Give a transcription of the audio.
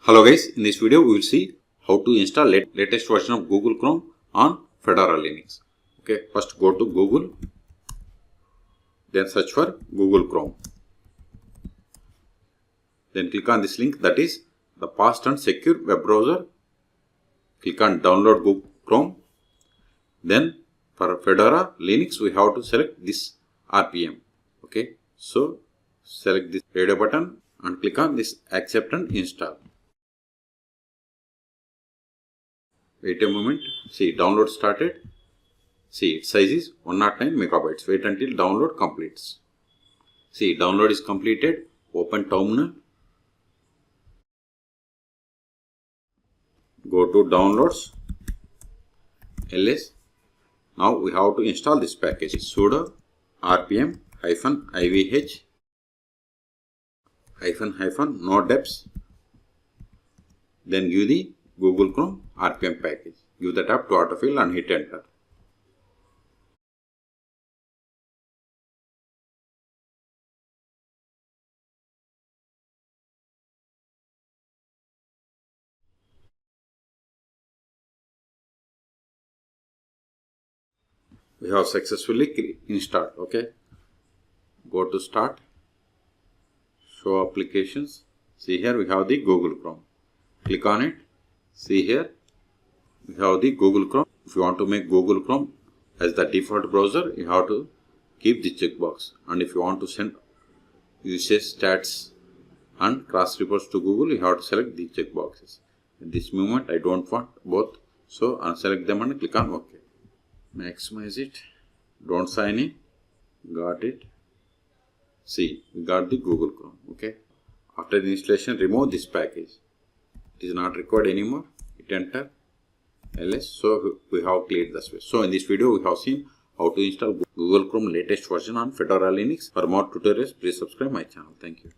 Hello guys, in this video we will see how to install latest version of Google Chrome on Fedora Linux. Okay, first go to Google, then search for Google Chrome. Then click on this link, that is the fast and secure web browser. Click on download Google Chrome. Then for Fedora Linux we have to select this RPM. Okay, so select this radio button and click on this accept and install. Wait a moment. See, download started. See, its size is 109 megabytes. Wait until download completes. See, download is completed. Open terminal. Go to downloads. ls. Now we have to install this package. Sudo rpm-ivh no deps. Then give the Google Chrome RPM package. Give the tab to autofill and hit enter. We have successfully installed. Okay. Go to start. Show applications. See here we have the Google Chrome. Click on it. See here we have the Google Chrome. If you want to make Google Chrome as the default browser, you have to keep the checkbox. And if you want to send usage stats and cross reports to Google, you have to select the checkboxes. At this moment I don't want both, so unselect them and click on OK. Maximize it. Don't sign in. Got it. See, we got the Google Chrome. Okay. After the installation, remove this package. It is not required anymore. Hit enter. ls. So we have cleared the space. So in this video we have seen how to install Google Chrome latest version on Fedora Linux. For more tutorials, please subscribe my channel. Thank you.